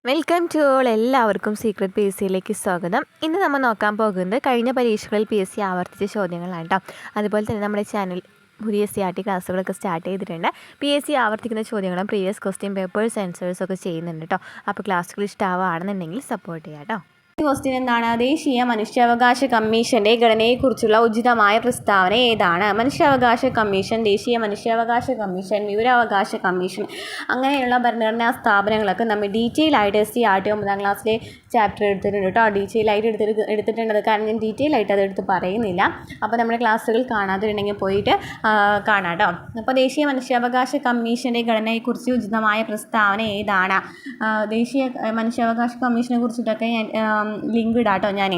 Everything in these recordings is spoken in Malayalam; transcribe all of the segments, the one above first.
Welcome to all. എല്ലാവർക്കും സീക്രട്ട് PSCയിലേക്ക് സ്വാഗതം. ഇന്ന് നമ്മൾ നോക്കാൻ പോകുന്നത് കഴിഞ്ഞ പരീക്ഷകളിൽ PSC ആവർത്തിച്ച ചോദ്യങ്ങളാണ് കേട്ടോ. അതുപോലെ തന്നെ നമ്മുടെ ചാനൽ പുതിയ CRT ക്ലാസ്സുകളൊക്കെ സ്റ്റാർട്ട് ചെയ്തിട്ടുണ്ട്. PSC ആവർത്തിക്കുന്ന ചോദ്യങ്ങളും പ്രീവിയസ് ക്വസ്റ്റ്യൻ പേപ്പേഴ്സ് ആൻസേഴ്സൊക്കെ ചെയ്യുന്നുണ്ട് കേട്ടോ. അപ്പോൾ ക്ലാസ്സുകൾ ഇഷ്ടമാവുകയാണെന്നുണ്ടെങ്കിൽ സപ്പോർട്ട് ചെയ്യാം കേട്ടോ. ക്വസ്റ്റ്യൻ എന്താണ്? ദേശീയ മനുഷ്യാവകാശ കമ്മീഷന്റെ ഘടനയെക്കുറിച്ചുള്ള ഉചിതമായ പ്രസ്താവന ഏതാണ്? മനുഷ്യാവകാശ കമ്മീഷൻ, ദേശീയ മനുഷ്യാവകാശ കമ്മീഷൻ, വിവരാവകാശ കമ്മീഷൻ അങ്ങനെയുള്ള ഭരണഘടനാ സ്ഥാപനങ്ങളൊക്കെ നമ്മൾ ഡീറ്റെയിൽ ആയിട്ട് CRT 9ാം ക്ലാസ്സിലെ ചാപ്റ്റർ എടുത്തിട്ടുണ്ട് കേട്ടോ. ഡീറ്റെയിൽ ആയിട്ട് എടുത്തിട്ടുണ്ടത് കാരണം ഞാൻ ഡീറ്റെയിൽ ആയിട്ട് അതെടുത്ത് പറയുന്നില്ല. അപ്പോൾ നമ്മുടെ ക്ലാസ്സുകൾ കാണാതിരുന്നെങ്കിൽ പോയിട്ട് കാണാം കേട്ടോ. അപ്പോൾ ദേശീയ മനുഷ്യാവകാശ കമ്മീഷന്റെ ഘടനയെക്കുറിച്ച് ഉചിതമായ പ്രസ്താവന ഏതാണ്? ദേശീയ മനുഷ്യാവകാശ കമ്മീഷനെ കുറിച്ചിട്ടൊക്കെ ഞാൻ ലിങ്ക് ഇടാം കേട്ടോ. ഞാൻ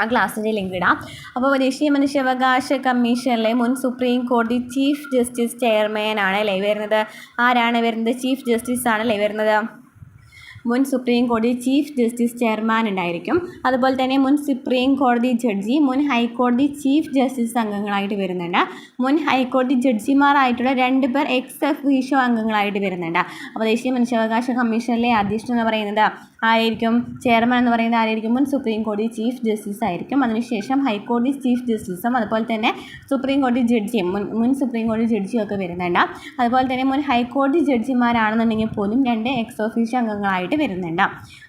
ആ ക്ലാസ്സിൻ്റെ ലിങ്ക് ഇടാം. അപ്പോൾ ദേശീയ മനുഷ്യാവകാശ കമ്മീഷനിലെ മുൻ സുപ്രീം കോടതി ചീഫ് ജസ്റ്റിസ് ചെയർമാനാണ് അല്ലേ വരുന്നത്? ആരാണ് വരുന്നത്? ചീഫ് ജസ്റ്റിസ് ആണല്ലേ വരുന്നത്. മുൻ സുപ്രീം കോടതി ചീഫ് ജസ്റ്റിസ് ചെയർമാൻ ഉണ്ടായിരിക്കും. അതുപോലെ തന്നെ മുൻ സുപ്രീം കോടതി ജഡ്ജി, മുൻ ഹൈക്കോടതി ചീഫ് ജസ്റ്റിസ് അംഗങ്ങളായിട്ട് വരുന്നുണ്ട്. മുൻ ഹൈക്കോടതി ജഡ്ജിമാരായിട്ടുള്ള 2 പേർ എക്സ് ഒഫീഷ്യോ അംഗങ്ങളായിട്ട് വരുന്നുണ്ട്. അപ്പോൾ ദേശീയ മനുഷ്യാവകാശ കമ്മീഷനിലെ അധ്യക്ഷൻ എന്ന് പറയുന്നത് ആയിരിക്കും? ചെയർമാൻ എന്ന് പറയുന്നത് ആയിരിക്കും? മുൻ സുപ്രീം കോടതി ചീഫ് ജസ്റ്റിസ് ആയിരിക്കും. അതിനുശേഷം ഹൈക്കോടതി ചീഫ് ജസ്റ്റിസും അതുപോലെ തന്നെ സുപ്രീം കോടതി ജഡ്ജിയും മുൻ സുപ്രീം കോടതി ജഡ്ജിയും ഒക്കെ വരുന്നുണ്ട്. അതുപോലെ തന്നെ മുൻ ഹൈക്കോടതി ജഡ്ജിമാരാണെന്നുണ്ടെങ്കിൽ പോലും 2 എക്സ് ഒഫീഷ്യോ അംഗങ്ങളായിട്ട് വരുന്നുണ്ട്.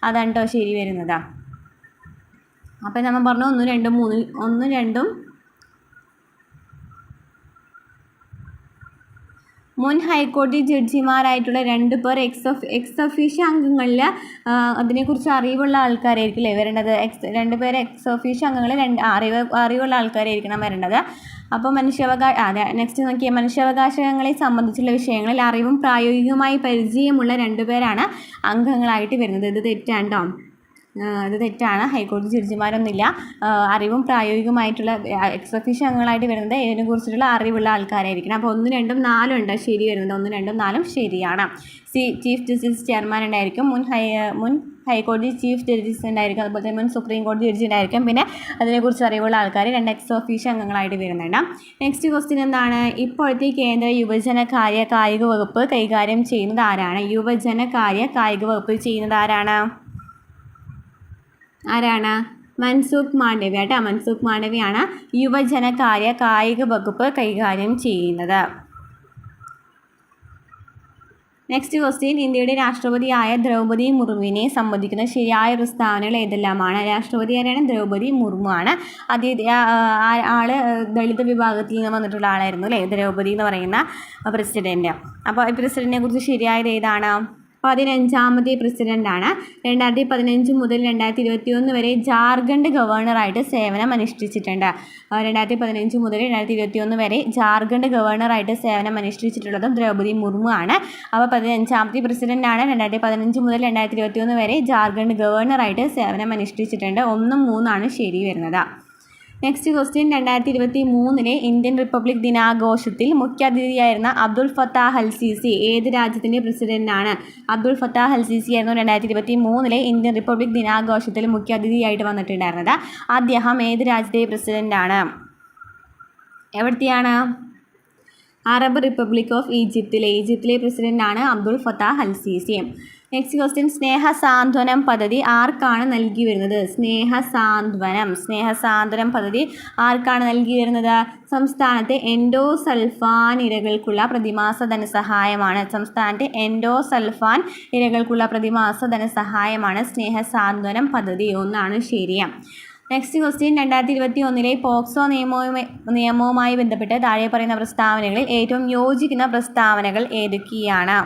അതാണ് കേട്ടോ ശരി വരുന്നത്. അപ്പം നമ്മൾ പറഞ്ഞു 1, 2 മുൻ ഹൈക്കോടതി ജഡ്ജിമാരായിട്ടുള്ള 2 പേർ എക്സ് ഒഫീഷ്യോ അംഗങ്ങളിൽ അതിനെക്കുറിച്ച് അറിവുള്ള ആൾക്കാരായിരിക്കും അല്ലേ വരേണ്ടത്. 2 പേർ എക്സ് ഒഫീഷ്യോ അംഗങ്ങളിൽ അറിവുള്ള ആൾക്കാരായിരിക്കണം വരേണ്ടത്. അപ്പോൾ നെക്സ്റ്റ് നോക്കിയാൽ മനുഷ്യാവകാശങ്ങളെ സംബന്ധിച്ചുള്ള വിഷയങ്ങളിൽ അറിവും പ്രായോഗികമായി പരിചയമുള്ള 2 പേരാണ് അംഗങ്ങളായിട്ട് വരുന്നത്. ഇത് തെറ്റാണ് കേട്ടോ. ഇത് തെറ്റാണ്. ഹൈക്കോടതി ജഡ്ജിമാരൊന്നുമില്ല. അറിവും പ്രായോഗികമായിട്ടുള്ള എക്സ് ഒഫീഷ്യോ അംഗങ്ങളായിട്ട് വരുന്നത് ഇതിനെക്കുറിച്ചിട്ടുള്ള അറിവുള്ള ആൾക്കാരായിരിക്കണം. അപ്പോൾ 1, 2, 4 ഉണ്ട് ശരി വരുന്നത്. 1, 2, 4 ശരിയാണ്. ചീഫ് ജസ്റ്റിസ് ചെയർമാൻ ഉണ്ടായിരിക്കും. മുൻ ഹൈക്കോടതി ചീഫ് ജസ്റ്റിസ് ഉണ്ടായിരിക്കും. അതുപോലെ തന്നെ മുൻ സുപ്രീം കോടതി ജഡ്ജി ഉണ്ടായിരിക്കും. പിന്നെ അതിനെക്കുറിച്ച് അറിവുള്ള ആൾക്കാർ 2 എക്സ് ഒഫീഷ്യോ അംഗങ്ങളായിട്ട് വരുന്നുണ്ട്. നെക്സ്റ്റ് ക്വസ്റ്റ്യൻ എന്താണ്? ഇപ്പോഴത്തെ കേന്ദ്ര യുവജനകാര്യ കായിക വകുപ്പ് കൈകാര്യം ചെയ്യുന്നത് ആരാണ്? യുവജനകാര്യ കായിക വകുപ്പ് ചെയ്യുന്നത് ആരാണ്? മൻസുഖ് മാണ്ഡവ്യ കേട്ടോ. മൻസുഖ് മാണ്ഡവ്യയാണ് യുവജനകാര്യ കായിക വകുപ്പ് കൈകാര്യം ചെയ്യുന്നത്. നെക്സ്റ്റ് ക്വസ്റ്റ്യൻ ഇന്ത്യയുടെ രാഷ്ട്രപതിയായ ദ്രൗപദി മുർമുവിനെ സംബന്ധിക്കുന്ന ശരിയായ പ്രസ്താവനകൾ ഏതെല്ലാമാണ്? രാഷ്ട്രപതി ആരാണ്? ദ്രൗപദി മുർമു ആണ്. ആള് ദളിത് വിഭാഗത്തിൽ നിന്ന് വന്നിട്ടുള്ള ആളായിരുന്നു അല്ലേ ദ്രൗപദി എന്ന് പറയുന്ന പ്രസിഡൻറ്റ്. അപ്പോൾ ഈ പ്രസിഡൻറ്റിനെ കുറിച്ച് ശരിയായത് ഏതാണ്? 15ാമത്തെ പ്രസിഡൻ്റാണ്. 2015 മുതൽ 2021 വരെ ജാർഖണ്ഡ് ഗവർണറായിട്ട് സേവനം അനുഷ്ഠിച്ചിട്ടുണ്ട്. 2015 മുതൽ 2021 വരെ ജാർഖണ്ഡ് ഗവർണറായിട്ട് സേവനം അനുഷ്ഠിച്ചിട്ടുള്ളതും ദ്രൗപദി മുർമു ആണ്. അപ്പോൾ 15ാമത്തെ പ്രസിഡൻ്റാണ്. 2015 മുതൽ 2021 വരെ ജാർഖണ്ഡ് ഗവർണറായിട്ട് സേവനം അനുഷ്ഠിച്ചിട്ടുണ്ട്. 1, 3 ശരി വരുന്നത്. നെക്സ്റ്റ് ക്വസ്റ്റ്യൻ 2023 ഇന്ത്യൻ റിപ്പബ്ലിക് ദിനാഘോഷത്തിൽ മുഖ്യാതിഥിയായിരുന്ന അബ്ദുൾ ഫത്താഹ് അൽ സിസി ഏത് രാജ്യത്തിൻ്റെ പ്രസിഡൻ്റാണ്? അബ്ദുൾ ഫത്താഹ് അൽ സിസി ആയിരുന്നു 2023 ഇന്ത്യൻ റിപ്പബ്ലിക് ദിനാഘോഷത്തിൽ മുഖ്യാതിഥിയായിട്ട് വന്നിട്ടുണ്ടായിരുന്നത്. അദ്ദേഹം ഏത് രാജ്യത്തെ പ്രസിഡൻ്റാണ്? എവിടത്തെയാണ്? അറബ് റിപ്പബ്ലിക് ഓഫ് ഈജിപ്തിലെ പ്രസിഡൻ്റാണ് Abdul Fattah al Sisi. Next question സ്നേഹസാന്ത്വനം പദ്ധതി ആർക്കാണ് നൽകി വരുന്നത്? സ്നേഹസാന്ത്വനം പദ്ധതി ആർക്കാണ് നൽകി വരുന്നത്? സംസ്ഥാനത്തെ എൻഡോസൾഫാൻ ഇരകൾക്കുള്ള പ്രതിമാസ ധനസഹായമാണ്. സംസ്ഥാനത്തെ എൻഡോസൾഫാൻ ഇരകൾക്കുള്ള പ്രതിമാസ ധനസഹായമാണ് സ്നേഹസാന്ത്വനം പദ്ധതി. 1 ശരിയാണ്. നെക്സ്റ്റ് ക്വസ്റ്റ്യൻ 2021 പോക്സോ നിയമവുമായി ബന്ധപ്പെട്ട് താഴെ പറയുന്ന പ്രസ്താവനകളിൽ ഏറ്റവും യോജിക്കുന്ന പ്രസ്താവനകൾ ഏതൊക്കെയാണ്?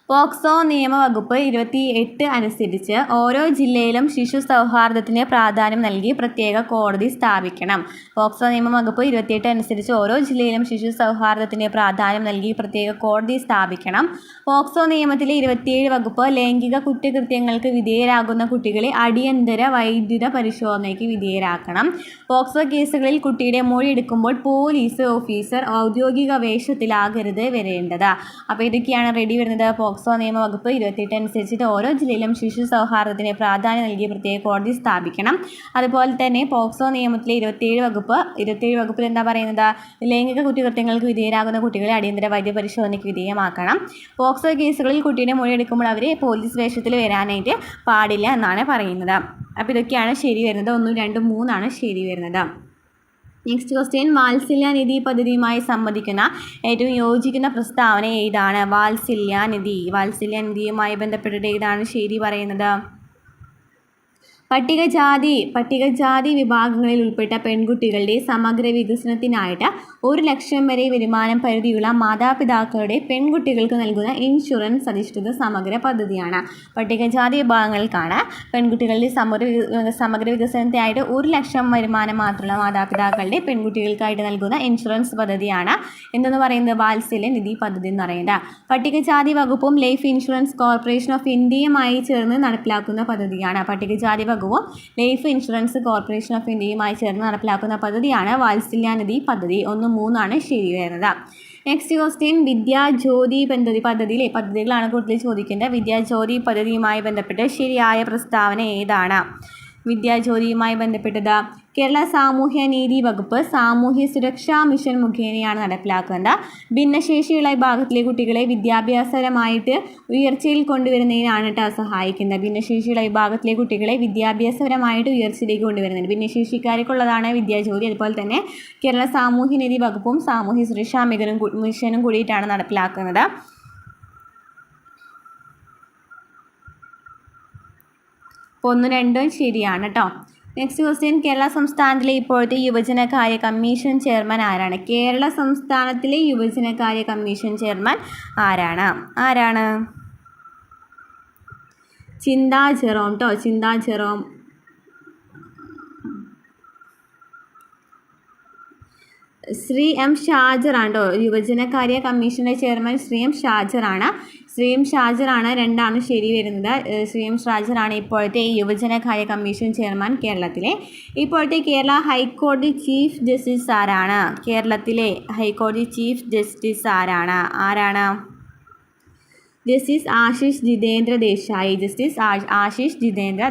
പോക്സോ നിയമവകുപ്പ് 28 അനുസരിച്ച് ഓരോ ജില്ലയിലും ശിശു സൗഹാർദ്ദത്തിന് പ്രാധാന്യം നൽകി പ്രത്യേക കോടതി സ്ഥാപിക്കണം. പോക്സോ നിയമവകുപ്പ് 28 അനുസരിച്ച് ഓരോ ജില്ലയിലും ശിശു സൗഹാർദ്ദത്തിന് പ്രാധാന്യം നൽകി പ്രത്യേക കോടതി സ്ഥാപിക്കണം. പോക്സോ നിയമത്തിലെ 27 വകുപ്പ് ലൈംഗിക കുറ്റകൃത്യങ്ങൾക്ക് വിധേയരാകുന്ന കുട്ടികളെ അടിയന്തര വൈദ്യുത പരിശോധനയ്ക്ക് വിധേയരാക്കണം. പോക്സോ കേസുകളിൽ കുട്ടിയുടെ മൊഴി എടുക്കുമ്പോൾ പോലീസ് ഓഫീസർ ഔദ്യോഗിക വേഷത്തിലാകരുത് വരേണ്ടത്. അപ്പോൾ ഇതൊക്കെയാണ് റെഡി വരുന്നത് പോക്സോ നിയമവകുപ്പ് 28 അനുസരിച്ചിട്ട് ഓരോ ജില്ലയിലും ശിശു സൗഹാർദ്ദത്തിന് പ്രാധാന്യം നൽകി പ്രത്യേക കോടതി സ്ഥാപിക്കണം. അതുപോലെ തന്നെ പോക്സോ നിയമത്തിലെ 27 വകുപ്പിൽ എന്താ പറയുന്നത്, ലൈംഗിക കുറ്റകൃത്യങ്ങൾക്ക് വിധേയരാകുന്ന കുട്ടികളെ അടിയന്തര വൈദ്യപരിശോധനയ്ക്ക് വിധേയമാക്കണം. പോക്സോ കേസുകളിൽ കുട്ടിയുടെ മൊഴിയെടുക്കുമ്പോൾ അവർ പോലീസ് വേഷത്തിൽ വരാനായിട്ട് പാടില്ല എന്നാണ് പറയുന്നത്. അപ്പോൾ ഇതൊക്കെയാണ് ശരി വരുന്നത്. 1, 2, 3 ശരി വരുന്നത്. നെക്സ്റ്റ് ക്വസ്റ്റ്യൻ, വാത്സല്യനിധി പദ്ധതിയുമായി സംബന്ധിക്കുന്ന ഏറ്റവും യോജിക്കുന്ന പ്രസ്താവന ഏതാണ്? വാത്സല്യനിധിയുമായി ബന്ധപ്പെട്ടിട്ട് ഏതാണ് ശരി പറയുന്നത്? പട്ടികജാതി വിഭാഗങ്ങളിൽ ഉൾപ്പെട്ട പെൺകുട്ടികളുടെ സമഗ്ര വികസനത്തിനായിട്ട് 1 ലക്ഷം വരെ വരുമാനം പരിധിയുള്ള മാതാപിതാക്കളുടെ പെൺകുട്ടികൾക്ക് നൽകുന്ന ഇൻഷുറൻസ് അധിഷ്ഠിത സമഗ്ര പദ്ധതിയാണ്. പട്ടികജാതി വിഭാഗങ്ങൾക്കാണ് പെൺകുട്ടികളുടെ സമഗ്ര വികസനത്തിനായിട്ട് 1 ലക്ഷം വരുമാനം മാത്രമുള്ള മാതാപിതാക്കളുടെ പെൺകുട്ടികൾക്കായിട്ട് നൽകുന്ന ഇൻഷുറൻസ് പദ്ധതിയാണ് എന്തെന്ന് പറയുന്നത്, വാത്സല്യനിധി പദ്ധതി എന്ന് പറയുന്നത്. പട്ടികജാതി വകുപ്പും ലൈഫ് ഇൻഷുറൻസ് കോർപ്പറേഷൻ ഓഫ് ഇന്ത്യയുമായി ചേർന്ന് നടപ്പിലാക്കുന്ന പദ്ധതിയാണ്. പട്ടികജാതി വകുപ്പും ലൈഫ് ഇൻഷുറൻസ് കോർപ്പറേഷൻ ഓഫ് ഇന്ത്യയുമായി ചേർന്ന് നടപ്പിലാക്കുന്ന പദ്ധതിയാണ് വാത്സല്യനിധി പദ്ധതി. 1, 3 ശരി വരുന്നത്. നെക്സ്റ്റ് ക്വസ്റ്റ്യൻ, വിദ്യാജ്യോതി പദ്ധതികളാണ് കൂടുതൽ ചോദിക്കേണ്ടത്. വിദ്യാജ്യോതി പദ്ധതിയുമായി ബന്ധപ്പെട്ട് ശരിയായ പ്രസ്താവന ഏതാണ്? വിദ്യാജ്യോതിയുമായി ബന്ധപ്പെട്ടത് കേരള സാമൂഹ്യനീതി വകുപ്പ് സാമൂഹ്യ സുരക്ഷാ മിഷൻ മുഖേനയാണ് നടപ്പിലാക്കുന്നത്. ഭിന്നശേഷിയുള്ള വിഭാഗത്തിലെ കുട്ടികളെ വിദ്യാഭ്യാസപരമായിട്ട് ഉയർച്ചയിൽ കൊണ്ടുവരുന്നതിനാണ് സഹായിക്കുന്നത്. ഭിന്നശേഷിയുള്ള വിഭാഗത്തിലെ കുട്ടികളെ വിദ്യാഭ്യാസപരമായിട്ട് ഉയർച്ചയിലേക്ക് കൊണ്ടുവരുന്നത് ഭിന്നശേഷിക്കാർക്കുള്ളതാണ് വിദ്യാജ്യോതി. അതുപോലെ തന്നെ കേരള സാമൂഹ്യനീതി വകുപ്പും സാമൂഹ്യ സുരക്ഷാ മിഷനും കൂടിയിട്ടാണ് നടപ്പിലാക്കുന്നത്. 1, 2 ശരിയാണ് കേട്ടോ. നെക്സ്റ്റ് ക്വസ്റ്റ്യൻ, കേരള സംസ്ഥാനത്തിലെ ഇപ്പോഴത്തെ യുവജനകാര്യ കമ്മീഷൻ ചെയർമാൻ ആരാണ്? കേരള സംസ്ഥാനത്തിലെ യുവജനകാര്യ കമ്മീഷൻ ചെയർമാൻ ആരാണ്? ചിന്താ ജെറോം. ശ്രീ എം ഷാജറാണ് യുവജനകാര്യ കമ്മീഷൻ്റെ ചെയർമാൻ. ശ്രീ എം ഷാജറാണ്. 2 ശരി വരുന്നത്. ശ്രീ എം ഷാജറാണ് ഇപ്പോഴത്തെ യുവജനകാര്യ കമ്മീഷൻ ചെയർമാൻ കേരളത്തിലെ. ഇപ്പോഴത്തെ കേരള ഹൈക്കോടതി ചീഫ് ജസ്റ്റിസ് ആരാണ്? കേരളത്തിലെ ഹൈക്കോടതി ചീഫ് ജസ്റ്റിസ് ആരാണ്? Justice Ashish Jitendra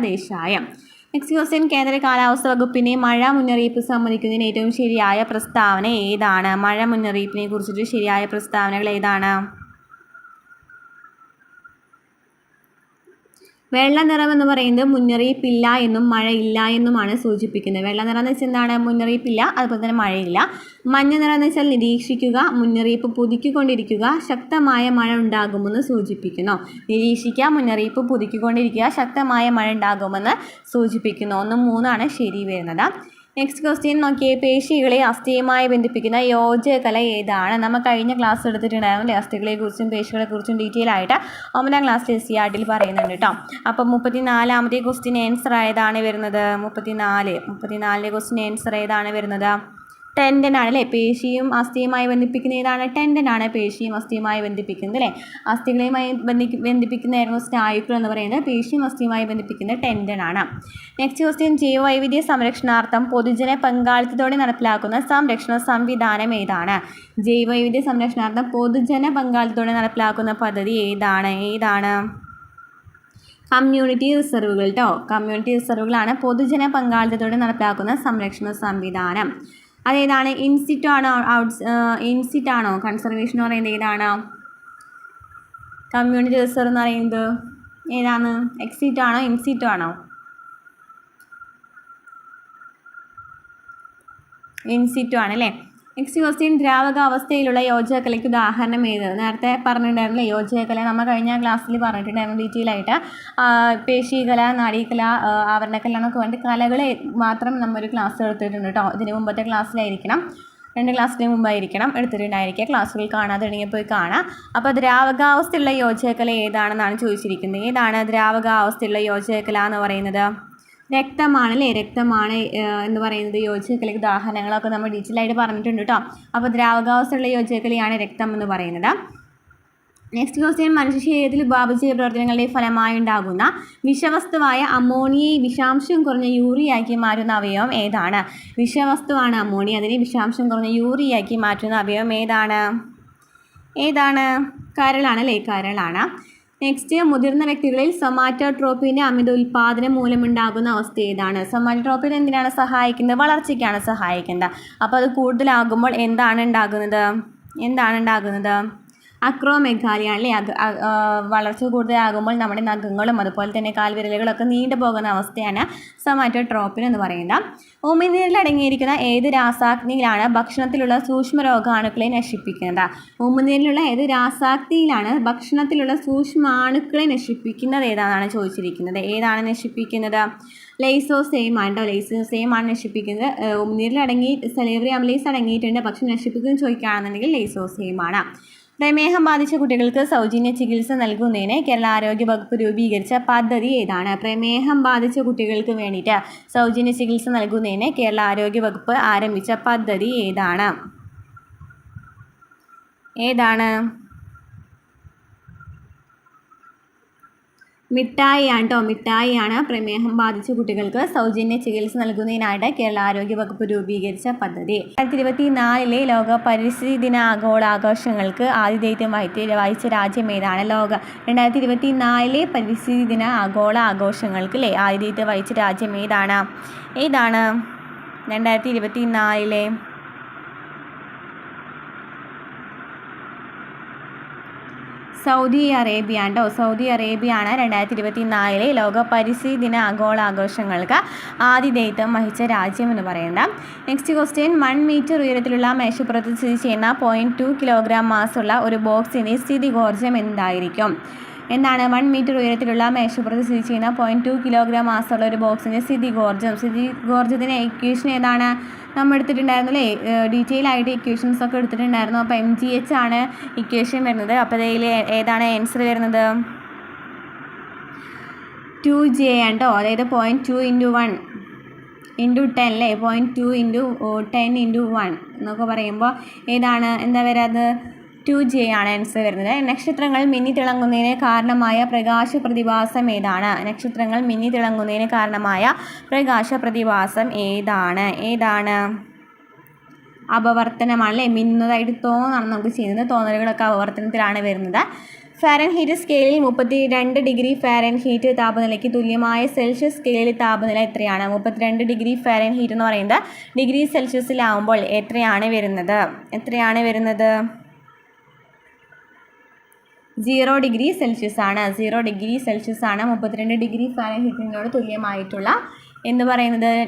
Desai. Next question, കേന്ദ്ര കാലാവസ്ഥ വകുപ്പിനെ മഴ മുന്നറിയിപ്പ് സംബന്ധിക്കുന്നതിന് ഏറ്റവും ശരിയായ പ്രസ്താവന ഏതാണ്? മഴ മുന്നറിയിപ്പിനെ കുറിച്ചിട്ട് ശരിയായ പ്രസ്താവനകൾ ഏതാണ്? വെള്ള നിറം എന്ന് പറയുന്നത് മുന്നറിയിപ്പില്ല എന്നും മഴ ഇല്ല എന്നുമാണ് സൂചിപ്പിക്കുന്നത്. വെള്ള നിറം എന്ന് വെച്ചാൽ എന്താണ്? മുന്നറിയിപ്പില്ല, അതുപോലെ തന്നെ മഴയില്ല. മഞ്ഞ നിറം എന്ന് വെച്ചാൽ നിരീക്ഷിക്കുക, മുന്നറിയിപ്പ് പുതുക്കിക്കൊണ്ടിരിക്കുക, ശക്തമായ മഴ ഉണ്ടാകുമെന്ന് സൂചിപ്പിക്കുന്നു. നിരീക്ഷിക്കുക, മുന്നറിയിപ്പ് പുതുക്കിക്കൊണ്ടിരിക്കുക, ശക്തമായ മഴ ഉണ്ടാകുമെന്ന് സൂചിപ്പിക്കുന്നു. 1, 3 ശരി വരുന്നത്. നെക്സ്റ്റ് ക്വസ്റ്റ്യൻ നോക്കിയേ, പേശികളെ അസ്ഥിയുമായി ബന്ധിപ്പിക്കുന്ന യോജകല ഏതാണ്? നമ്മൾ കഴിഞ്ഞ ക്ലാസ് എടുത്തിട്ടുണ്ടായിരുന്നു. അസ്ഥികളെക്കുറിച്ചും പേശികളെക്കുറിച്ചും ഡീറ്റെയിൽ ആയിട്ട് 9ാം ക്ലാസ്സിൽ SCRTയിൽ പറയുന്നുണ്ട് കേട്ടോ. അപ്പം 34ാമത്തെ ക്വസ്റ്റ്യൻ ആൻസർ ഏതാണ് വരുന്നത്? 34ാമത്തെ ക്വസ്റ്റ്യൻ ആൻസർ ഏതാണ് വരുന്നത്? ടെൻഡൻ ആണ് അല്ലേ? പേശിയും അസ്ഥിയുമായി ബന്ധിപ്പിക്കുന്ന ഏതാണ്? ടെൻഡൻ ആണ് പേശിയും അസ്ഥിയുമായി ബന്ധിപ്പിക്കുന്നത് അല്ലേ? അസ്ഥികളുമായി ബന്ധിപ്പിക്കുന്നതായിരുന്നു സ്നായുക്കൾ എന്ന് പറയുന്നത്. പേശിയും അസ്ഥിയുമായി ബന്ധിപ്പിക്കുന്നത് ടെൻഡൻ ആണ്. നെക്സ്റ്റ് ക്വസ്റ്റ്യൻ, ജൈവവൈവിധ്യ സംരക്ഷണാർത്ഥം പൊതുജന പങ്കാളിത്തത്തോടെ നടപ്പിലാക്കുന്ന സംരക്ഷണ സംവിധാനം ഏതാണ്? ജൈവവൈവിധ്യ സംരക്ഷണാർത്ഥം പൊതുജന പങ്കാളിത്തത്തോടെ നടപ്പിലാക്കുന്ന പദ്ധതി ഏതാണ്? കമ്മ്യൂണിറ്റി റിസർവുകൾ കേട്ടോ. കമ്മ്യൂണിറ്റി റിസർവുകളാണ് പൊതുജന പങ്കാളിത്തത്തോടെ നടപ്പിലാക്കുന്ന സംരക്ഷണ സംവിധാനം. അതേതാണ്? ഇൻസിറ്റ് ആണോ കൺസർവേഷൻ എന്ന് പറയുന്നത് ഏതാണ്? കമ്മ്യൂണിറ്റി റിസർവ് എന്ന് പറയുന്നത് ഏതാണ്? എക്സിറ്റ് ആണോ ഇൻസിറ്റ് ആണോ? ഇൻസിറ്റ് ആണ് അല്ലേ? നെക്സ്റ്റ് ക്വസ്റ്റ്യൻ, ദ്രാവകാവസ്ഥയിലുള്ള യോജകലയ്ക്ക് ഉദാഹരണം ഏത്? നേരത്തെ പറഞ്ഞിട്ടുണ്ടായിരുന്നില്ലേ യോജകല, നമ്മൾ കഴിഞ്ഞ ക്ലാസ്സിൽ പറഞ്ഞിട്ടുണ്ടായിരുന്നു ഡീറ്റെയിൽ ആയിട്ട്. പേശികല, നാഡീകല, ആവരണകല എന്നൊക്കെ പറഞ്ഞിട്ട് കലകളെ മാത്രം നമ്മൊരു ക്ലാസ് എടുത്തിട്ടുണ്ട് കേട്ടോ. ഇതിന് മുമ്പത്തെ ക്ലാസ്സിലായിരിക്കണം, 2 ക്ലാസ്സിന് മുമ്പായിരിക്കണം എടുത്തിട്ടുണ്ടായിരിക്കുക. ക്ലാസ്സുകൾ കാണാതുണ്ടെങ്കിൽ പോയി കാണാം. അപ്പോൾ ദ്രാവകാവസ്ഥയുള്ള യോജകല ഏതാണെന്നാണ് ചോദിച്ചിരിക്കുന്നത്. ഏതാണ് ദ്രാവകാവസ്ഥയുള്ള യോജകല എന്ന് പറയുന്നത്? രക്തമാണല്ലേ? രക്തമാണ് എന്ന് പറയുന്നത് യോജകലയ്ക്ക് ഉദാഹരണങ്ങളൊക്കെ നമ്മൾ ഡീറ്റെയിൽ ആയിട്ട് പറഞ്ഞിട്ടുണ്ട് കേട്ടോ. അപ്പോൾ ദ്രാവകാവസ്ഥയുള്ള യോജകലയാണ് രക്തം എന്ന് പറയുന്നത്. നെക്സ്റ്റ് ക്വസ്റ്റ്യൻ, മനുഷ്യ ശരീരത്തിൽ ഉപാപചയ പ്രവർത്തനങ്ങളുടെ ഫലമായി ഉണ്ടാകുന്ന വിഷവസ്തുവായ അമോണിയയെ വിഷാംശം കുറഞ്ഞ യൂറിയാക്കി മാറ്റുന്ന അവയവം ഏതാണ്? വിഷവസ്തുവാണ് അമോണിയ, അതിനെ വിഷാംശം കുറഞ്ഞ യൂറിയാക്കി മാറ്റുന്ന അവയവം ഏതാണ്? കരളാണല്ലേ? കരളാണ്. നെക്സ്റ്റ്, മുതിർന്ന വ്യക്തികളിൽ സൊമാറ്റോട്രോപ്പിൻ്റെ അമിത ഉൽപ്പാദനം മൂലമുണ്ടാകുന്ന അവസ്ഥ ഏതാണ്? സൊമാറ്റോട്രോപ്പിൻ എന്തിനാണ് സഹായിക്കുന്നത്? വളർച്ചയ്ക്കാണ് സഹായിക്കുന്നത്. അപ്പോൾ അത് കൂടുതലാകുമ്പോൾ എന്താണ് ഉണ്ടാകുന്നത്? അക്രോമെഗാലിയാണ് അല്ലേ? വളർച്ച കൂടുതലാകുമ്പോൾ നമ്മുടെ നഖങ്ങളും അതുപോലെ തന്നെ കാൽവിരലുകളൊക്കെ നീണ്ടു പോകുന്ന അവസ്ഥയാണ് സൊമാറ്റോട്രോപ്പിൻ എന്ന് പറയുന്നത്. ഉമിനീരിൽ അടങ്ങിയിരിക്കുന്ന ഏത് രാസാഗ്നിയിലാണ് ഭക്ഷണത്തിലുള്ള സൂക്ഷ്മരോഗാണുക്കളെ നശിപ്പിക്കുന്നത്? ഉമിനീരിലുള്ള ഏത് രാസാഗ്നിയിലാണ് ഭക്ഷണത്തിലുള്ള സൂക്ഷ്മാണുക്കളെ നശിപ്പിക്കുന്നത് ഏതാണെന്നാണ് ചോദിച്ചിരിക്കുന്നത്. ഏതാണ് നശിപ്പിക്കുന്നത്? ലൈസോസെയിം ആണ് കേട്ടോ. ലൈസോസെയിം ആണ് നശിപ്പിക്കുന്നത്. ഉമിനീരിൽ സലൈവറി അമിലേസ് അടങ്ങിയിട്ടുണ്ട്, പക്ഷെ നശിപ്പിക്കുന്നത് ചോദിക്കുകയാണെന്നുണ്ടെങ്കിൽ ലൈസോസെയിം ആണ്. പ്രമേഹം ബാധിച്ച കുട്ടികൾക്ക് സൗജന്യ ചികിത്സ നൽകുന്നതിന് കേരള ആരോഗ്യ വകുപ്പ് രൂപീകരിച്ച പദ്ധതി ഏതാണ്? പ്രമേഹം ബാധിച്ച കുട്ടികൾക്ക് വേണ്ടിയിട്ട് സൗജന്യ ചികിത്സ നൽകുന്നതിന് കേരള ആരോഗ്യ വകുപ്പ് ആരംഭിച്ച പദ്ധതി ഏതാണ്? മിഠായിയാണ് കേട്ടോ. മിഠായിയാണ് പ്രമേഹം ബാധിച്ച കുട്ടികൾക്ക് സൗജന്യ ചികിത്സ നൽകുന്നതിനായിട്ട് കേരള ആരോഗ്യ വകുപ്പ് രൂപീകരിച്ച പദ്ധതി. 2024 ലോക പരിസ്ഥിതി ദിന ആഘോഷങ്ങൾക്ക് ആതിഥേയത്വം വഹിച്ച രാജ്യം ഏതാണ്? 2024 പരിസ്ഥിതി ദിന ആഘോഷങ്ങൾക്ക് ആതിഥേയത്വം വഹിച്ച രാജ്യം ഏതാണ്? 2024 സൗദി അറേബ്യ ആണ് കേട്ടോ. സൗദി അറേബ്യയാണ് 2024 ലോക പരിസ്ഥിതി ദിന ആഘോഷങ്ങൾക്ക് ആതിഥേയത്വം വഹിച്ച രാജ്യം എന്ന് പറയുന്നത്. നെക്സ്റ്റ് ക്വസ്റ്റ്യൻ, 1 മീറ്റർ ഉയരത്തിലുള്ള മേശപ്പുറത്ത് സ്ഥിതി ചെയ്യുന്ന 0.2 കിലോഗ്രാം മാസുള്ള ഒരു ബോക്സിൻ്റെ സ്ഥിതികോർജ്ജം എന്തായിരിക്കും? എന്താണ് 1 മീറ്റർ ഉയരത്തിലുള്ള മേശപ്പുറത്ത് സ്ഥിതി ചെയ്യുന്ന 0.2 കിലോഗ്രാം മാസുള്ള ഒരു ബോക്സിൻ്റെ സ്ഥിതികോർജ്ജത്തിൻ്റെ ഇക്വേഷൻ ഏതാണ്? നമ്മൾ എടുത്തിട്ടുണ്ടായിരുന്നു അല്ലേ? ഡീറ്റെയിൽ ആയിട്ട് ഇക്വേഷൻസ് ഒക്കെ എടുത്തിട്ടുണ്ടായിരുന്നു. അപ്പോൾ mgh ആണ് ഇക്വേഷൻ വരുന്നത്. അപ്പോൾ അതിൽ ഏതാണ് ആൻസർ വരുന്നത്? 2j ആണ് കേട്ടോ. അതായത് 0.2 × 1 × 10 അല്ലേ? 0.2 × 10 × 1 എന്നൊക്കെ പറയുമ്പോൾ എന്താ വരാത്? 2j ആണ് ആൻസർ വരുന്നത്. നക്ഷത്രങ്ങൾ മിന്നിത്തിളങ്ങുന്നതിന് കാരണമായ പ്രകാശ പ്രതിഭാസം ഏതാണ്? നക്ഷത്രങ്ങൾ മിന്നിത്തിളങ്ങുന്നതിന് കാരണമായ പ്രകാശ പ്രതിഭാസം ഏതാണ്? അപവർത്തനമാണ് അല്ലേ? മിന്നുന്നതായിട്ട് തോന്നാണ് നമുക്ക് ചെയ്യുന്നത്. തോന്നലുകളൊക്കെ അപവർത്തനത്തിലാണ് വരുന്നത്. ഫാരൻഹീറ്റ് സ്കെയിലിൽ 32 ഡിഗ്രി ഫാരൻഹീറ്റ് താപനിലയ്ക്ക് തുല്യമായ സെൽഷ്യസ് സ്കെയിലിൽ താപനില എത്രയാണ്? 32 ഡിഗ്രി ഫാരൻഹീറ്റ് എന്ന് പറയുന്നത് ഡിഗ്രി സെൽഷ്യസിലാവുമ്പോൾ എത്രയാണ് വരുന്നത്? 0 ഡിഗ്രി സെൽഷ്യസ് ആണ്. 0 ഡിഗ്രി സെൽഷ്യസ് ആണ് 32 ഡിഗ്രി ഫാരൻഹീറ്റിനോട് തുല്യമായിട്ടുള്ള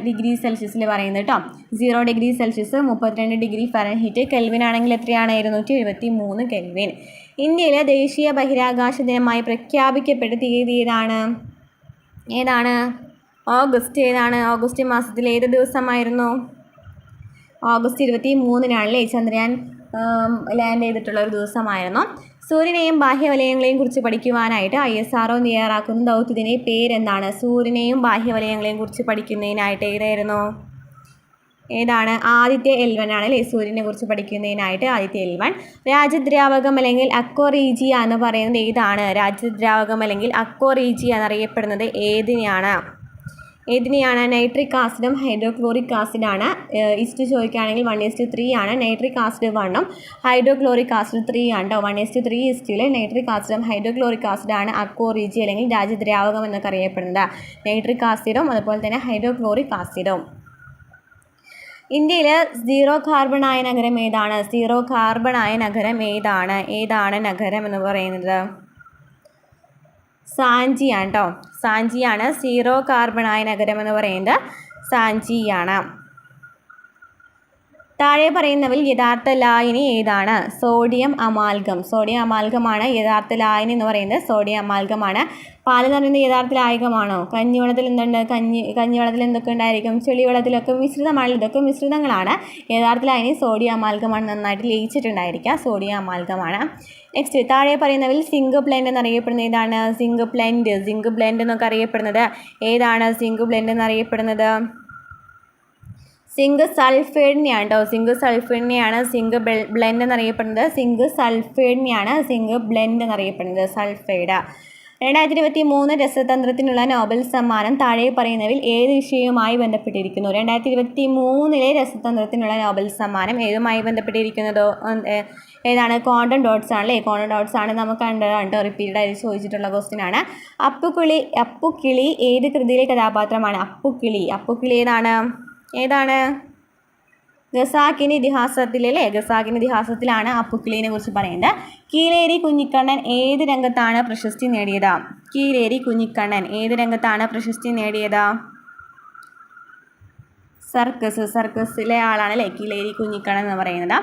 ഡിഗ്രി സെൽഷ്യസിൽ പറയുന്നത് കേട്ടോ. 0 degree Celsius 32 degree Fahrenheit. Kelvin ആണെങ്കിൽ എത്രയാണ്? 273 കെൽവിൻ. ഇന്ത്യയിലെ ദേശീയ ബഹിരാകാശ ദിനമായി പ്രഖ്യാപിക്കപ്പെട്ട തീയതി ഏതാണ്? ഓഗസ്റ്റ് മാസത്തിൽ ഏത് ദിവസമായിരുന്നു? ഓഗസ്റ്റ് 23-നാണല്ലേ ചന്ദ്രയാൻ ലാൻഡ് ചെയ്തിട്ടുള്ള ഒരു ദിവസമായിരുന്നു. സൂര്യനെയും ബാഹ്യവലയങ്ങളെയും കുറിച്ച് പഠിക്കുവാനായിട്ട് ISRO തയ്യാറാക്കുന്ന ദൗത്യത്തിൻ്റെ പേരെന്താണ്? സൂര്യനെയും ബാഹ്യവലയങ്ങളെയും കുറിച്ച് പഠിക്കുന്നതിനായിട്ട് ഏതാണ്? ആദിത്യ L1 ആണ് അല്ലേ? സൂര്യനെ കുറിച്ച് പഠിക്കുന്നതിനായിട്ട് ആദിത്യ L1. രാജ്യദ്രാവകം അല്ലെങ്കിൽ അക്വറീജിയ എന്ന് പറയുന്നത് ഏതാണ്? രാജ്യദ്രാവകം അല്ലെങ്കിൽ അക്വറീജിയ എന്നറിയപ്പെടുന്നത് ഏതിനെയാണ്? നൈട്രിക് ആസിഡും ഹൈഡ്രോക്ലോറിക് ആസിഡാണ്. ഇസ്റ്റ് ചോദിക്കുകയാണെങ്കിൽ 1:3 ആണ്. നൈട്രിക് ആസിഡ് 1 ഹൈഡ്രോക്ലോറിക് ആസിഡ് 3 ആണ് കേട്ടോ. 1:3 ഇസ്റ്റിൽ നൈട്രിക് ആസിഡും ഹൈഡ്രോക്ലോറിക് ആസിഡാണ് അക്വറീജിയ അല്ലെങ്കിൽ രാജ്യദ്രാവകം എന്നൊക്കെ അറിയപ്പെടുന്നത്. നൈട്രിക് ആസിഡും അതുപോലെ തന്നെ ഹൈഡ്രോക്ലോറിക് ആസിഡും. ഇന്ത്യയിൽ സീറോ കാർബണായ നഗരം ഏതാണ്? സീറോ കാർബണായ നഗരം ഏതാണ് നഗരം എന്ന് പറയുന്നത്? സാഞ്ചിയാണ് കേട്ടോ. സാഞ്ചിയാണ് സീറോ കാർബണായ നഗരം എന്ന് പറയുന്നത്. സാഞ്ചിയാണ്. താഴെ പറയുന്നവയിൽ യഥാർത്ഥ ലായനി ഏതാണ്? സോഡിയം അമാൽഗമാണ് യഥാർത്ഥ ലായനി എന്ന് പറയുന്നത്. സോഡിയം അമാൽഗമാണ്. പാല് എന്ന് പറയുന്നത് യഥാർത്ഥ ലായകമാണോ? കഞ്ഞിവെള്ളത്തിൽ എന്തുണ്ട്? കഞ്ഞിവെള്ളത്തിൽ എന്തൊക്കെ ഉണ്ടായിരിക്കും? ചെളിവെള്ളത്തിലൊക്കെ മിശ്രിതമാണ്. ഇതൊക്കെ മിശ്രിതങ്ങളാണ്. യഥാർത്ഥ ലായനി സോഡിയം അമാൽഗമാണ്. നന്നായിട്ട് ലയിച്ചിട്ടുണ്ടായിരിക്കുക. സോഡിയം അമാൽഗമാണ്. നെക്സ്റ്റ്, താഴെ പറയുന്നവയിൽ സിങ്ക് ബ്ലെൻഡ് എന്നറിയപ്പെടുന്നത് ഏതാണ്? സിങ്ക് ബ്ലെൻഡ് എന്നൊക്കെ അറിയപ്പെടുന്നത് ഏതാണ്? സിങ്ക് സൾഫൈഡിനെയാണ് കേട്ടോ. സിങ്ക് ബ്ലെൻഡ് എന്നറിയപ്പെടുന്നത്. Zinc sulphide. സൾഫൈഡ്. 2023 രസതന്ത്രത്തിനുള്ള നോബൽ സമ്മാനം താഴെ പറയുന്നവയിൽ ഏത് വിഷയവുമായി ബന്ധപ്പെട്ടിരിക്കുന്നു? 2023 രസതന്ത്രത്തിനുള്ള നോബൽ സമ്മാനം ഏതുമായി ബന്ധപ്പെട്ടിരിക്കുന്നതോ ഏതാണ്? ക്വാണ്ടം ഡോട്ട്സ് ആണല്ലേ. ക്വാണ്ടം ഡോട്ട്സ് ആണ് നമുക്ക് കണ്ടോ റിപ്പീറ്റഡ് ആയിട്ട് ചോദിച്ചിട്ടുള്ള ക്വസ്റ്റ്യൻ ആണ്. അപ്പുക്കിളി ഏത് കൃതിയിലെ കഥാപാത്രമാണ്? അപ്പുക്കിളി ഏതാണ്? ഖസാക്കിന് ഇതിഹാസത്തിലാണ് അപ്പുക്കിളിനെ കുറിച്ച് പറയുന്നത്. കീലേരി കുഞ്ഞിക്കണ്ണൻ ഏത് രംഗത്താണ് പ്രശസ്തി നേടിയത്? സർക്കസിലെ ആളാണല്ലേ കീലേരി കുഞ്ഞിക്കണ്ണൻ എന്ന് പറയുന്നത്.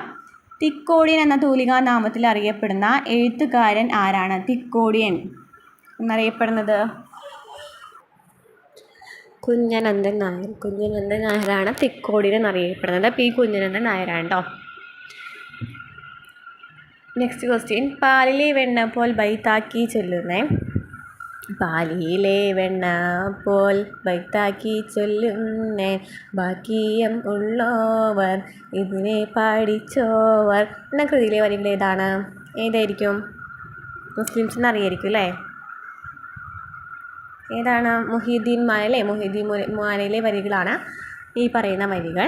തിക്കോടിയൻ എന്ന തൂലികാ നാമത്തിൽ അറിയപ്പെടുന്ന എഴുത്തുകാരൻ ആരാണ്? തിക്കോടിയൻ എന്നറിയപ്പെടുന്നത് കുഞ്ഞനന്ദൻ നായരാണ് തിക്കോടിയൻ എന്നറിയപ്പെടുന്നത്. പി കുഞ്ഞനന്ദൻ നായരാണ് കേട്ടോ. നെക്സ്റ്റ് ക്വസ്റ്റ്യൻ, പാലിലെ വെണ്ണ പോൽ ബൈത്താക്കി ചൊല്ലുന്നേ. പാലിലെ വെണ്ണ പോൽ ബൈത്താക്കി ചൊല്ലുന്നേ, ബാക്കിയം ഉള്ളോവർ ഇതിനെ പഠിച്ചോവർ എന്ന കൃതിയിലെ വരികൾ ഏതായിരിക്കും? മുസ്ലിംസിന് അറിയായിരിക്കും അല്ലേ. ഏതാണ്? മുഹീദ്ദീൻ മാലയിലെ വരികളാണ് ഈ പറയുന്ന വരികൾ.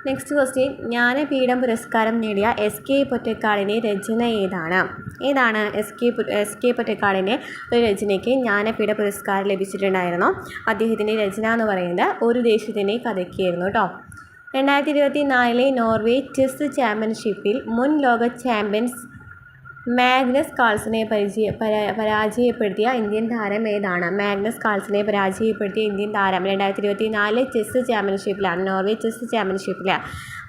നെക്സ്റ്റ് ക്വസ്റ്റ്യൻ, ജ്ഞാനപീഠം പുരസ്കാരം നേടിയ എസ് കെ പൊറ്റക്കാടിൻ്റെ രചന ഏതാണ്? എസ് കെ പൊറ്റക്കാടിൻ്റെ ഒരു രചനയ്ക്ക് ജ്ഞാനപീഠ പുരസ്കാരം ലഭിച്ചിട്ടുണ്ടായിരുന്നു. അദ്ദേഹത്തിൻ്റെ രചന എന്ന് പറയുന്നത് ഒരു ദേശത്തിൻ്റെ കഥയ്ക്കായിരുന്നു കേട്ടോ. 2024 നോർവേ ചെസ് ചാമ്പ്യൻഷിപ്പിൽ മുൻ ലോക ചാമ്പ്യൻസ് മാഗ്നസ് കാൾസനെ പരാജയപ്പെടുത്തിയ ഇന്ത്യൻ താരം ഏതാണ്? 2024 ചെസ് ചാമ്പ്യൻഷിപ്പിലാണ്, നോർവേ ചെസ് ചാമ്പ്യൻഷിപ്പിൽ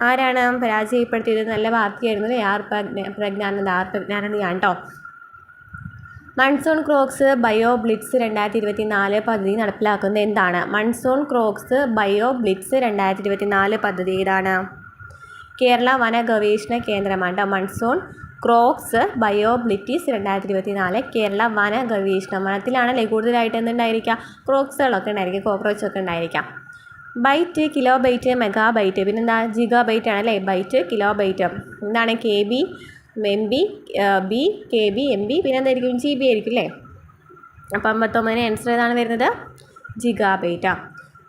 ആരാണ് പരാജയപ്പെടുത്തിയത്? നല്ല വാർത്തയായിരുന്നു അല്ലേ. പ്രജ്ഞാനന്ദയാണ് കേട്ടോ. മൺസൂൺ ക്രോക്സ് ബയോ ബ്ലിറ്റ്സ് 2024 പദ്ധതി നടപ്പിലാക്കുന്നത് എന്താണ്? മൺസൂൺ ക്രോക്സ് ബയോ ബ്ലിറ്റ്സ് 2024 പദ്ധതി ഏതാണ്? കേരള വന ഗവേഷണ കേന്ദ്രമാണ്. Monsoon croaks bio blitz 2024 Kerala വന ഗവേഷണം. വനത്തിലാണല്ലേ കൂടുതലായിട്ട് എന്തുണ്ടായിരിക്കുക? ക്രോക്സുകളൊക്കെ ഉണ്ടായിരിക്കും, കോക്രോച്ചൊക്കെ ഉണ്ടായിരിക്കാം. Byte, kilobyte, megabyte, പിന്നെന്താ ജിഗാ ബൈറ്റ് ആണല്ലേ. Byte, kilobyte. എന്താണ്? KB, MB, B, KB, MB, പിന്നെ എന്തായിരിക്കും? GB ആയിരിക്കും അല്ലേ. അപ്പം 59 ആൻസർ ഏതാണ് വരുന്നത്? ജിഗാ ബൈറ്റാണ്.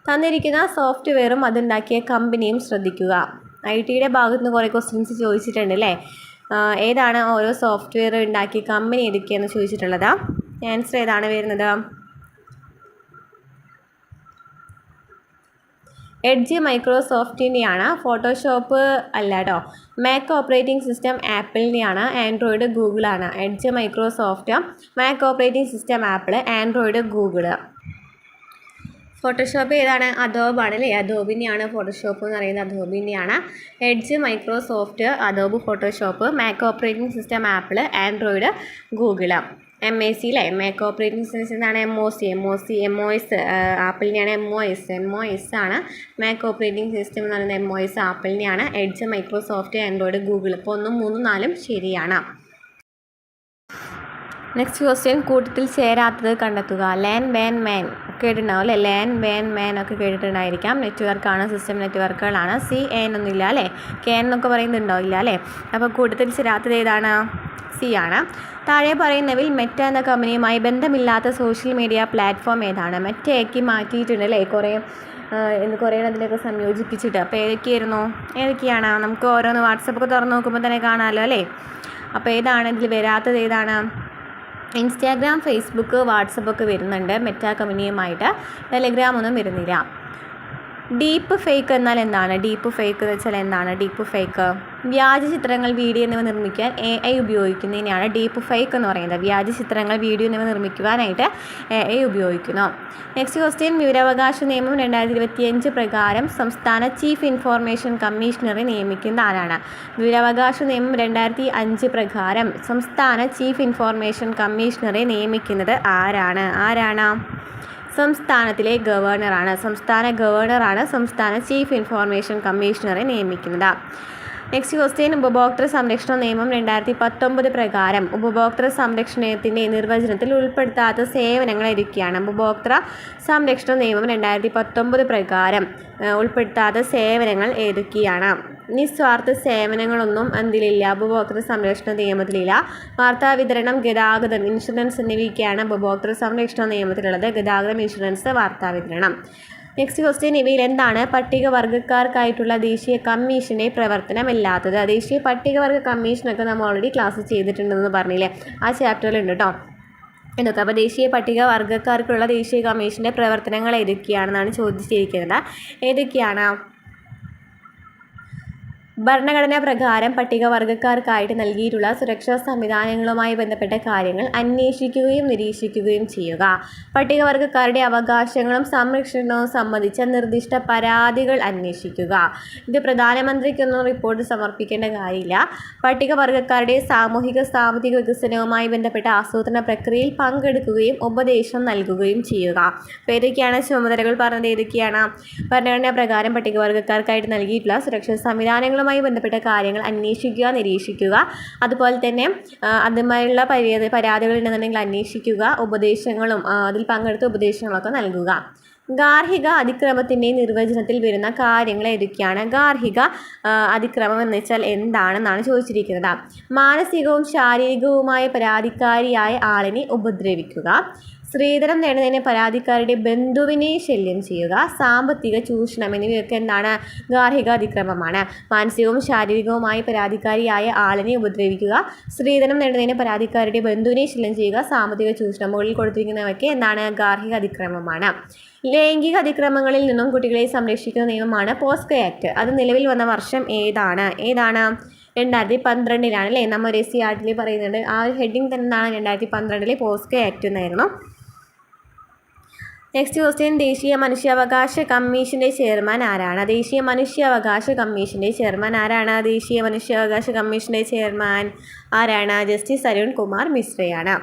തന്നിരിക്കുന്ന സോഫ്റ്റ്വെയറും അതുണ്ടാക്കിയ കമ്പനിയും ശ്രദ്ധിക്കുക. IT-യുടെ ഭാഗത്ത് നിന്ന് കുറേ ക്വസ്റ്റ്യൻസ് ചോദിച്ചിട്ടുണ്ട് അല്ലേ. ഏതാണ് ഓരോ സോഫ്റ്റ്വെയർ ഉണ്ടാക്കിയ കമ്പനി ഏതൊക്കെയാണെന്ന് ചോദിച്ചിട്ടുള്ളത്? ആൻസർ ഏതാണ് വരുന്നത്? എഡ്ജ് മൈക്രോസോഫ്റ്റിൻ്റെയാണ്. ഫോട്ടോഷോപ്പ് അല്ല കേട്ടോ. മാക് ഓപ്പറേറ്റിംഗ് സിസ്റ്റം ആപ്പിളിൻ്റെയാണ്. ആൻഡ്രോയിഡ് ഗൂഗിളാണ്. Edge Microsoft, Mac operating system Apple, Android Google. Photoshop ഏതാണ്? അഡോബ് ആണല്ലേ. അഡോബിൻ്റെയാണ് ഫോട്ടോഷോപ്പ് എന്ന് പറയുന്നത്. അഡോബിൻ്റെയാണ്. Edge Microsoft, Adobe Photoshop, Mac operating system Apple, Android Google. MAC അല്ലേ. മാക് ഓപ്പറേറ്റിംഗ് സിസ്റ്റം എന്താണ്? MOS. ആപ്പിളിൻ്റെയാണ് MOS ആണ് മാക് ഓപ്പറേറ്റിംഗ് സിസ്റ്റം എന്ന് പറയുന്നത്. MOS ആപ്പിളിൻ്റെയാണ്. Edge Microsoft, Android Google. ഇപ്പോൾ 1, 3, 4 ശരിയാണ്. നെക്സ്റ്റ് ക്വസ്റ്റ്യൻ, കൂട്ടത്തിൽ ചേരാത്തത് കണ്ടെത്തുക. ലാൻ വാൻ മാൻ കേട്ടിട്ടുണ്ടാവും അല്ലേ. ലാൻ വാൻ മാൻ ഒക്കെ കേട്ടിട്ടുണ്ടായിരിക്കാം. നെറ്റ്വർക്കാണ്, സിസ്റ്റം നെറ്റ്വർക്കുകളാണ്. CAN ഒന്നുമില്ല അല്ലേ. CAN എന്നൊക്കെ പറയുന്നുണ്ടോ? ഇല്ല അല്ലേ. അപ്പോൾ കൂട്ടത്തിൽ ചേരാത്തത് ഏതാണ്? C ആണ്. താഴെ പറയുന്നവയിൽ മെറ്റ എന്ന കമ്പനിയുമായി ബന്ധമില്ലാത്ത സോഷ്യൽ മീഡിയ പ്ലാറ്റ്ഫോം ഏതാണ്? മെറ്റയാക്കി മാറ്റിയിട്ടുണ്ട് അല്ലേ. കുറേ അതിൻ്റെയൊക്കെ സംയോജിപ്പിച്ചിട്ട്. അപ്പോൾ ഏതൊക്കെയാണ്? നമുക്ക് ഓരോന്ന് വാട്സപ്പൊക്കെ തുറന്ന് നോക്കുമ്പോൾ തന്നെ കാണാമല്ലോ അല്ലേ. അപ്പോൾ ഏതാണ് ഇതിൽ വരാത്തത്? ഏതാണ്? ഇൻസ്റ്റാഗ്രാം, ഫേസ്ബുക്ക്, വാട്സപ്പൊക്കെ വരുന്നുണ്ട് മെറ്റ കമ്പനിയുമായിട്ട്. ടെലിഗ്രാം ഒന്നും വരുന്നില്ല. ഡീപ്പ് ഫേക്ക് എന്നാൽ എന്താണ്? ഡീപ്പ് ഫേക്ക് എന്ന് വെച്ചാൽ എന്താണ്? ഡീപ്പ് ഫേക്ക് വ്യാജ ചിത്രങ്ങൾ, വീഡിയോ എന്നിവ നിർമ്മിക്കാൻ AI ഉപയോഗിക്കുന്നതിനെയാണ് ഡീപ്പ് ഫേക്ക് എന്ന് പറയുന്നത്. വ്യാജ ചിത്രങ്ങൾ, വീഡിയോ എന്നിവ നിർമ്മിക്കുവാനായിട്ട് AI ഉപയോഗിക്കുന്നു. നെക്സ്റ്റ് ക്വസ്റ്റ്യൻ, വിവരാവകാശ നിയമം 2025 പ്രകാരം സംസ്ഥാന ചീഫ് ഇൻഫോർമേഷൻ കമ്മീഷണറെ നിയമിക്കുന്ന ആരാണ്? വിവരാവകാശ നിയമം 2005 പ്രകാരം സംസ്ഥാന ചീഫ് ഇൻഫോർമേഷൻ കമ്മീഷണറെ നിയമിക്കുന്നത് ആരാണ്? സംസ്ഥാനത്തിലെ ഗവർണറാണ്. സംസ്ഥാന ചീഫ് ഇൻഫോർമേഷൻ കമ്മീഷണറെ നിയമിക്കുന്നത്. നെക്സ്റ്റ് ക്വസ്റ്റ്യൻ ഉപഭോക്തൃ സംരക്ഷണ നിയമം 2019 പ്രകാരം ഉപഭോക്തൃ സംരക്ഷണത്തിൻ്റെ നിർവചനത്തിൽ ഉൾപ്പെടുത്താത്ത സേവനങ്ങൾ ഏതൊക്കെയാണ്? ഉപഭോക്തൃ സംരക്ഷണ നിയമം 2019 പ്രകാരം ഉൾപ്പെടുത്താത്ത സേവനങ്ങൾ ഏതൊക്കെയാണ്? നിസ്വാർത്ഥ സേവനങ്ങളൊന്നും എന്തിലില്ല? ഉപഭോക്തൃ സംരക്ഷണ നിയമത്തിലില്ല. വാർത്താവിതരണം, ഗതാഗതം, ഇൻഷുറൻസ് എന്നിവയൊക്കെയാണ് ഉപഭോക്തൃ സംരക്ഷണ നിയമത്തിലുള്ളത്. ഗതാഗതം, ഇൻഷുറൻസ്, വാർത്താവിതരണം. നെക്സ്റ്റ് ക്വസ്റ്റ്യൻ, ഇവയിൽ എന്താണ് പട്ടികവർഗ്ഗക്കാർക്കായിട്ടുള്ള ദേശീയ കമ്മീഷൻ്റെ പ്രവർത്തനമില്ലാത്തത്? ദേശീയ പട്ടികവർഗ്ഗ കമ്മീഷനൊക്കെ നമ്മൾ ഓൾറെഡി ക്ലാസ് ചെയ്തിട്ടുണ്ടെന്ന് പറഞ്ഞില്ലേ, ആ ചാപ്റ്ററിലുണ്ട് കേട്ടോ. ഇതൊക്കെ അപ്പോൾ ദേശീയ പട്ടികവർഗ്ഗക്കാർക്കുള്ള ദേശീയ കമ്മീഷൻ്റെ പ്രവർത്തനങ്ങൾ ഏതൊക്കെയാണെന്നാണ് ചോദിച്ചിരിക്കുന്നത്. ഏതൊക്കെയാണ്? ഭരണഘടനാ പ്രകാരം പട്ടികവർഗ്ഗക്കാർക്കായിട്ട് നൽകിയിട്ടുള്ള സുരക്ഷാ സംവിധാനങ്ങളുമായി ബന്ധപ്പെട്ട കാര്യങ്ങൾ അന്വേഷിക്കുകയും നിരീക്ഷിക്കുകയും ചെയ്യുക. പട്ടികവർഗ്ഗക്കാരുടെ അവകാശങ്ങളും സംരക്ഷണവും സംബന്ധിച്ച നിർദ്ദിഷ്ട പരാതികൾ അന്വേഷിക്കുക. ഇത് പ്രധാനമന്ത്രിക്കൊന്നും റിപ്പോർട്ട് സമർപ്പിക്കേണ്ട കാര്യമില്ല. പട്ടികവർഗ്ഗക്കാരുടെ സാമൂഹിക സാമ്പത്തിക വികസനവുമായി ബന്ധപ്പെട്ട ആസൂത്രണ പ്രക്രിയയിൽ പങ്കെടുക്കുകയും ഉപദേശം നൽകുകയും ചെയ്യുക. അപ്പോൾ ഏതൊക്കെയാണ് ചുമതലകൾ പറഞ്ഞത്? ഏതൊക്കെയാണ്? ഭരണഘടനാ പ്രകാരം പട്ടികവർഗ്ഗക്കാർക്കായിട്ട് നൽകിയിട്ടുള്ള സുരക്ഷാ സംവിധാനങ്ങളും ബന്ധപ്പെട്ട കാര്യങ്ങൾ അന്വേഷിക്കുക, നിരീക്ഷിക്കുക. അതുപോലെ തന്നെ അതുമായുള്ള പരാതികൾ ഉണ്ടെന്നുണ്ടെങ്കിൽ അന്വേഷിക്കുക. ഉപദേശങ്ങളും അതിൽ പങ്കെടുത്ത ഉപദേശങ്ങളൊക്കെ നൽകുക. ഗാർഹിക അതിക്രമത്തിൻ്റെ നിർവചനത്തിൽ വരുന്ന കാര്യങ്ങൾ ഏതൊക്കെയാണ്? ഗാർഹിക അതിക്രമം എന്ന് വെച്ചാൽ എന്താണെന്നാണ് ചോദിച്ചിരിക്കുന്നത്. മാനസികവും ശാരീരികവുമായ പരാതിക്കാരിയായ ആളിനെ ഉപദ്രവിക്കുക. സ്ത്രീധനം നേടുന്നതിന് പരാതിക്കാരുടെ ബന്ധുവിനെ ശല്യം ചെയ്യുക. സാമ്പത്തിക ചൂഷണം എന്നിവയൊക്കെ എന്താണ്? ഗാർഹിക അതിക്രമമാണ്. മാനസികവും ശാരീരികവുമായി പരാതിക്കാരിയായ ആളിനെ ഉപദ്രവിക്കുക. സ്ത്രീധനം നേടുന്നതിന് പരാതിക്കാരുടെ ബന്ധുവിനെ ശല്യം ചെയ്യുക. സാമ്പത്തിക ചൂഷണം മുകളിൽ കൊടുത്തിരിക്കുന്നവയൊക്കെ എന്താണ്? ഗാർഹിക അതിക്രമമാണ്. ലൈംഗിക അതിക്രമങ്ങളിൽ നിന്നും കുട്ടികളെ സംരക്ഷിക്കുന്ന നിയമമാണ് പോസ്കോ ആക്ട്. അത് നിലവിൽ വന്ന വർഷം ഏതാണ്? 2012 അല്ലേ? നമ്മൾ SCRT പറയുന്നുണ്ട്. ആ ഒരു ഹെഡിങ് തന്നെയാണ് 2012 പോസ്കോ ആക്ട് എന്നായിരുന്നു. നെക്സ്റ്റ് ക്വസ്റ്റ്യൻ, ദേശീയ മനുഷ്യാവകാശ കമ്മീഷൻ്റെ ചെയർമാൻ ആരാണ്? ദേശീയ മനുഷ്യാവകാശ കമ്മീഷൻ്റെ ചെയർമാൻ ആരാണ്? ദേശീയ മനുഷ്യാവകാശ കമ്മീഷൻ്റെ ചെയർമാൻ ആരാണ്? ജസ്റ്റിസ് അരുൺ കുമാർ മിശ്രയാണ്.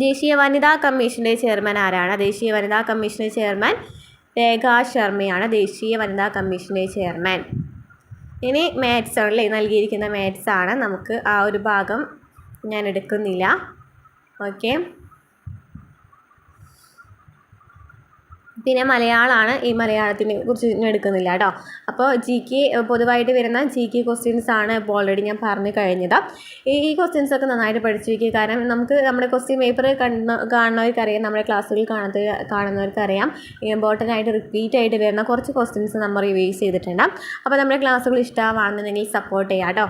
ദേശീയ വനിതാ കമ്മീഷൻ്റെ ചെയർമാൻ ആരാണ്? ദേശീയ വനിതാ കമ്മീഷൻ്റെ ചെയർമാൻ രേഖാ ശർമ്മയാണ്. ദേശീയ വനിതാ കമ്മീഷൻ്റെ ചെയർമാൻ. ഇനി മാത്സ് ആണല്ലേ, നൽകിയിരിക്കുന്ന മാത്സ് ആണ്. നമുക്ക് ആ ഒരു ഭാഗം ഞാൻ എടുക്കുന്നില്ല. ഓക്കെ, പിന്നെ മലയാളമാണ്. ഈ മലയാളത്തിനെ കുറിച്ച് ഞാൻ എടുക്കുന്നില്ല കേട്ടോ. അപ്പോൾ GK പൊതുവായിട്ട് വരുന്ന GK ക്വസ്റ്റ്യൻസ് ആണ് ഇപ്പോൾ ഓൾറെഡി ഞാൻ പറഞ്ഞു കഴിഞ്ഞത്. ഈ ക്വസ്റ്റ്യൻസൊക്കെ നന്നായിട്ട് പഠിച്ചു വയ്ക്കുക. കാരണം നമുക്ക് നമ്മുടെ ക്വസ്റ്റ്യൻ പേപ്പർ കാണുന്നവർക്കറിയാം, നമ്മുടെ ക്ലാസ്സുകൾ കാണുന്നവർക്കറിയാം, ഇമ്പോർട്ടൻ്റ് ആയിട്ട് റിപ്പീറ്റ് ആയിട്ട് വരുന്ന കുറച്ച് ക്വസ്റ്റ്യൻസ് നമ്മൾ റിവൈസ് ചെയ്തിട്ടുണ്ട്. അപ്പോൾ നമ്മുടെ ക്ലാസ്സുകൾ ഇഷ്ടമാണെന്നുണ്ടെങ്കിൽ സപ്പോർട്ട് ചെയ്യാം കേട്ടോ.